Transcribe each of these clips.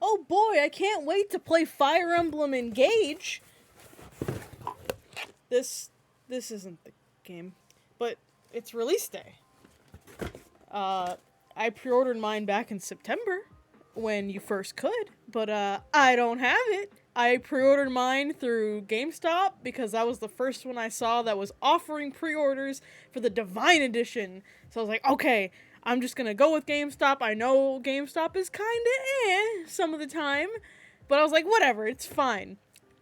oh boy, I can't wait to play Fire Emblem Engage. This isn't the game, but it's release day. I pre-ordered mine back in September when you first could, but I don't have it. I pre-ordered mine through GameStop because that was the first one I saw that was offering pre-orders for the Divine Edition. So I was like, okay, I'm just gonna go with GameStop. I know GameStop is kinda some of the time, but I was like, whatever, it's fine.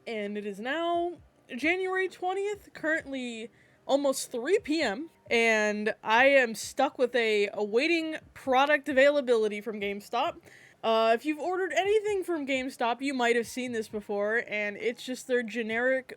And it is now January 20th, currently almost 3 p.m., and I am stuck with awaiting product availability from GameStop. If you've ordered anything from GameStop, you might have seen this before, and it's just their generic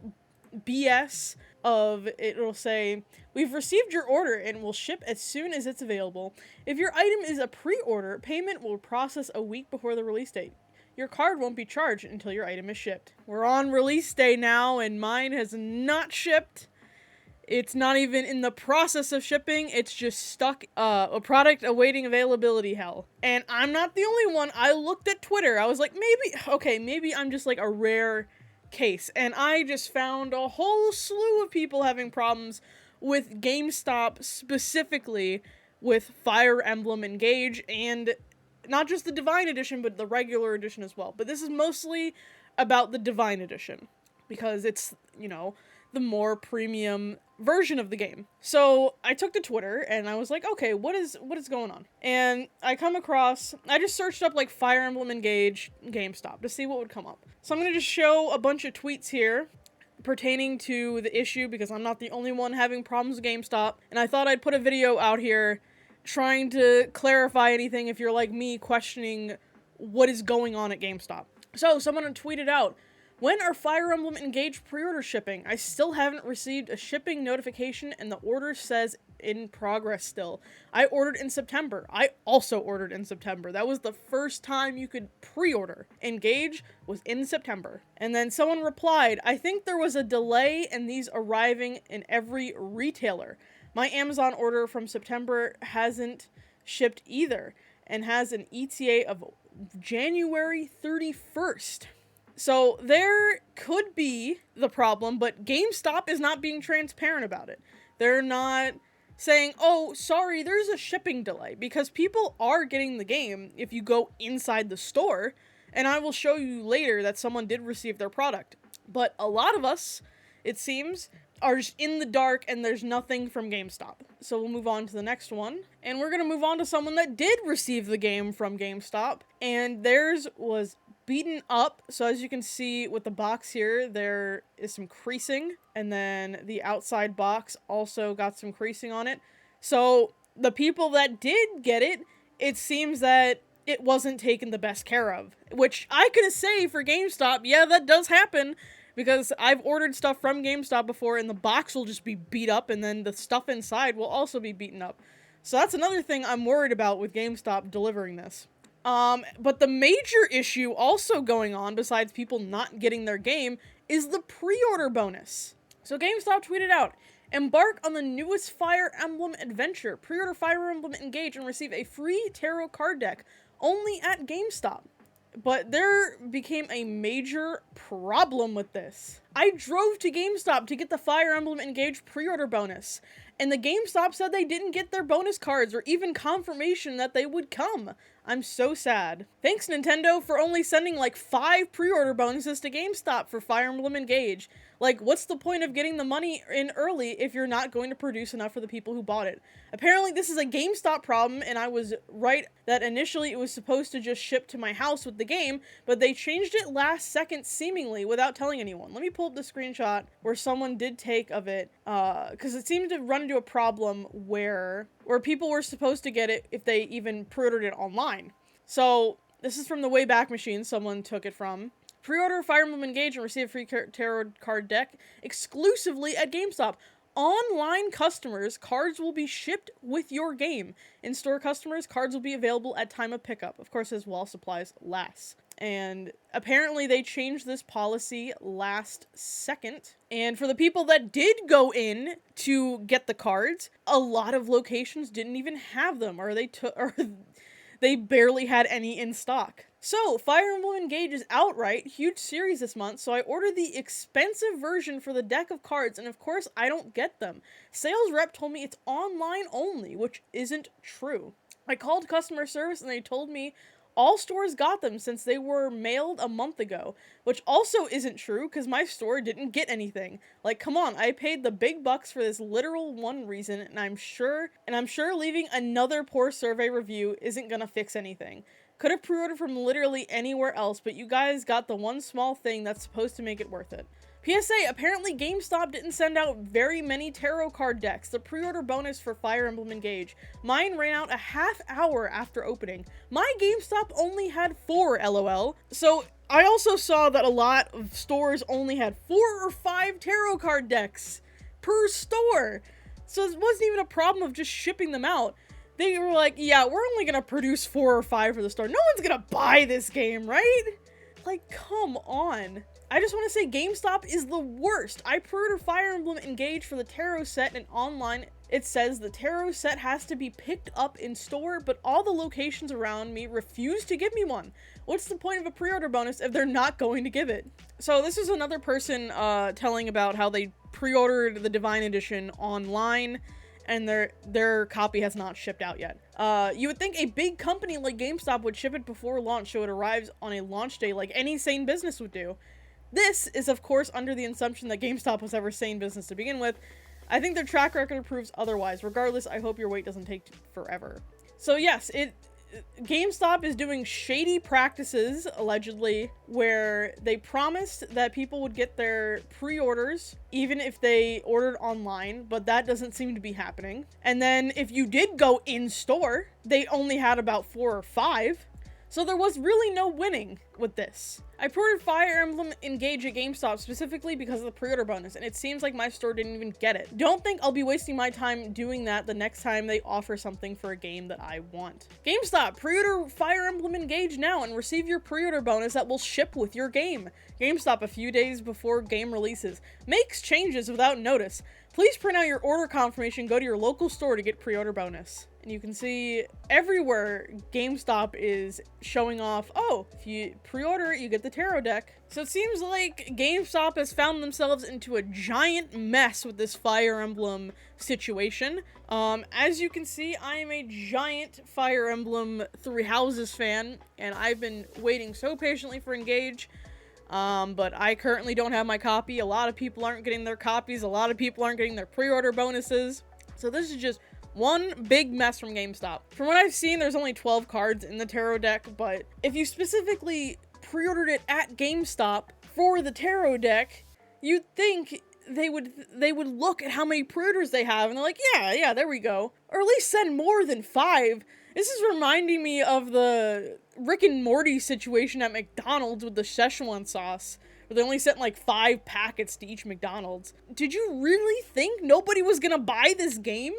BS of, it'll say, we've received your order and will ship as soon as it's available. If your item is a pre-order, payment will process a week before the release date. Your card won't be charged until your item is shipped. We're on release day now, and mine has not shipped. It's not even in the process of shipping. It's just stuck, a product awaiting availability hell. And I'm not the only one. I looked at Twitter. I was like, maybe I'm just like a rare case. And I just found a whole slew of people having problems with GameStop, specifically with Fire Emblem Engage, and not just the Divine Edition, but the regular edition as well. But this is mostly about the Divine Edition, because it's, the more premium version of the game. So I took to Twitter and I was like, okay, what is going on? And I just searched up like Fire Emblem Engage GameStop to see what would come up. So I'm going to just show a bunch of tweets here pertaining to the issue, because I'm not the only one having problems with GameStop. And I thought I'd put a video out here trying to clarify anything if you're like me questioning what is going on at GameStop. So someone tweeted out, when are Fire Emblem Engage pre-order shipping? I still haven't received a shipping notification and the order says in progress still. I ordered in September. I also ordered in September. That was the first time you could pre-order. Engage was in September. And then someone replied, I think there was a delay in these arriving in every retailer. My Amazon order from September hasn't shipped either and has an ETA of January 31st. So there could be the problem, but GameStop is not being transparent about it. They're not saying, oh, sorry, there's a shipping delay, because people are getting the game if you go inside the store, and I will show you later that someone did receive their product. But a lot of us, it seems, are just in the dark and there's nothing from GameStop. So we'll move on to the next one. And we're going to move on to someone that did receive the game from GameStop, and theirs was beaten up. So as you can see with the box here, there is some creasing, and then the outside box also got some creasing on it. So the people that did get it, it seems that it wasn't taken the best care of, which I can say for GameStop, yeah, that does happen, because I've ordered stuff from GameStop before and the box will just be beat up and then the stuff inside will also be beaten up. So that's another thing I'm worried about with GameStop delivering this. But the major issue also going on, besides people not getting their game, is the pre-order bonus. So GameStop tweeted out, embark on the newest Fire Emblem adventure. Pre-order Fire Emblem Engage and receive a free tarot card deck only at GameStop. But there became a major problem with this. I drove to GameStop to get the Fire Emblem Engage pre-order bonus, and the GameStop said they didn't get their bonus cards or even confirmation that they would come. I'm so sad. Thanks, Nintendo, for only sending like 5 pre-order bonuses to GameStop for Fire Emblem Engage. Like, what's the point of getting the money in early if you're not going to produce enough for the people who bought it? Apparently, this is a GameStop problem, and I was right that initially it was supposed to just ship to my house with the game, but they changed it last second seemingly without telling anyone. Let me pull up the screenshot where someone did take of it, because it seemed to run into a problem where people were supposed to get it if they even pre-ordered it online. So, this is from the Wayback Machine someone took it from. Pre-order Fire Emblem Engage and receive a free tarot card deck exclusively at GameStop. Online customers, cards will be shipped with your game. In-store customers, cards will be available at time of pickup. Of course, as while supplies last. And apparently they changed this policy last second. And for the people that did go in to get the cards, a lot of locations didn't even have them, or they barely had any in stock. So, Fire Emblem Engage is outright, huge series this month, so I ordered the expensive version for the deck of cards, and of course, I don't get them. Sales rep told me it's online only, which isn't true. I called customer service and they told me all stores got them since they were mailed a month ago, which also isn't true because my store didn't get anything. Like, come on, I paid the big bucks for this literal one reason, and I'm sure leaving another poor survey review isn't gonna fix anything. Could have pre-ordered from literally anywhere else, but you guys got the one small thing that's supposed to make it worth it. PSA, apparently GameStop didn't send out very many tarot card decks, the pre-order bonus for Fire Emblem Engage. Mine ran out a half hour after opening. My GameStop only had 4, LOL. So, I also saw that a lot of stores only had 4 or 5 tarot card decks per store. So it wasn't even a problem of just shipping them out. They were like, yeah, we're only gonna produce 4 or 5 for the store. No one's gonna buy this game, right? Like, come on. I just want to say GameStop is the worst. I pre-ordered Fire Emblem Engage for the tarot set, and online it says the tarot set has to be picked up in store, but all the locations around me refuse to give me one. What's the point of a pre-order bonus if they're not going to give it? So this is another person telling about how they pre-ordered the Divine Edition online, and their copy has not shipped out yet. You would think a big company like GameStop would ship it before launch so it arrives on a launch day like any sane business would do. This is, of course, under the assumption that GameStop was ever sane business to begin with. I think their track record proves otherwise. Regardless, I hope your wait doesn't take forever. So yes, GameStop is doing shady practices, allegedly, where they promised that people would get their pre-orders even if they ordered online, but that doesn't seem to be happening. And then if you did go in-store, they only had about 4 or 5. So there was really no winning with this. I pre-ordered Fire Emblem Engage at GameStop specifically because of the pre-order bonus, and it seems like my store didn't even get it. Don't think I'll be wasting my time doing that the next time they offer something for a game that I want. GameStop, pre-order Fire Emblem Engage now and receive your pre-order bonus that will ship with your game. GameStop a few days before game releases. Makes changes without notice. Please print out your order confirmation, go to your local store to get pre-order bonus. And you can see everywhere GameStop is showing off, oh, if you pre-order it, you get the tarot deck. So it seems like GameStop has found themselves into a giant mess with this Fire Emblem situation. As you can see, I am a giant Fire Emblem Three Houses fan, and I've been waiting so patiently for Engage. But I currently don't have my copy. A lot of people aren't getting their copies. A lot of people aren't getting their pre-order bonuses. So this is just one big mess from GameStop. From what I've seen, there's only 12 cards in the tarot deck, but if you specifically pre-ordered it at GameStop for the tarot deck, you'd think they would look at how many pre-orders they have, and they're like, yeah, there we go. Or at least send more than 5. This is reminding me of the Rick and Morty situation at McDonald's with the Szechuan sauce, where they only sent like 5 packets to each McDonald's. Did you really think nobody was gonna buy this game?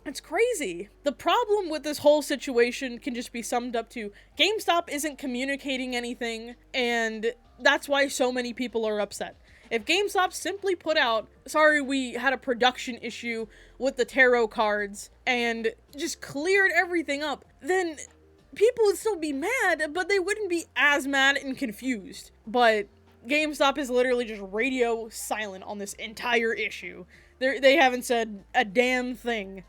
It's crazy. The problem with this whole situation can just be summed up to GameStop isn't communicating anything, and that's why so many people are upset. If GameStop simply put out, sorry, we had a production issue with the tarot cards, and just cleared everything up, then people would still be mad, but they wouldn't be as mad and confused. But GameStop is literally just radio silent on this entire issue. They haven't said a damn thing.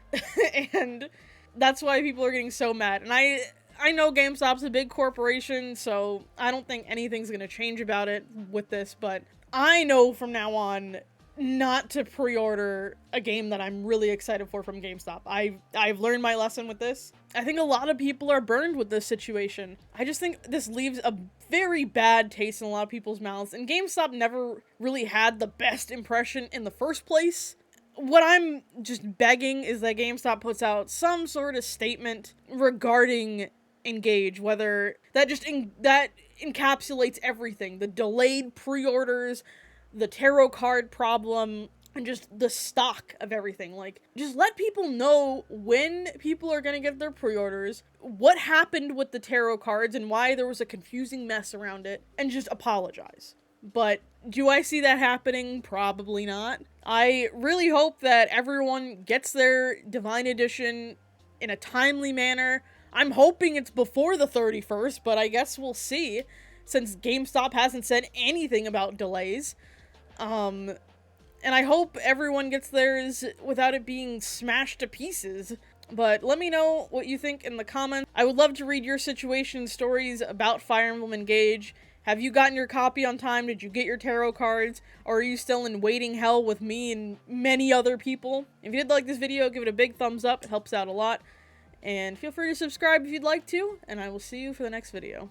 And that's why people are getting so mad. And I know GameStop's a big corporation, so I don't think anything's gonna change about it with this, but I know from now on not to pre-order a game that I'm really excited for from GameStop. I've learned my lesson with this. I think a lot of people are burned with this situation. I just think this leaves a very bad taste in a lot of people's mouths, and GameStop never really had the best impression in the first place. What I'm just begging is that GameStop puts out some sort of statement regarding Engage, whether that that encapsulates everything, the delayed pre-orders, the tarot card problem, and just the stock of everything. Like, just let people know when people are gonna get their pre-orders, what happened with the tarot cards, and why there was a confusing mess around it, and just apologize. But do I see that happening? Probably not. I really hope that everyone gets their Divine Edition in a timely manner. I'm hoping it's before the 31st, but I guess we'll see, since GameStop hasn't said anything about delays. And I hope everyone gets theirs without it being smashed to pieces. But let me know what you think in the comments. I would love to read your situation stories about Fire Emblem Engage. Have you gotten your copy on time? Did you get your tarot cards? Or are you still in waiting hell with me and many other people? If you did like this video, give it a big thumbs up. It helps out a lot. And feel free to subscribe if you'd like to. And I will see you for the next video.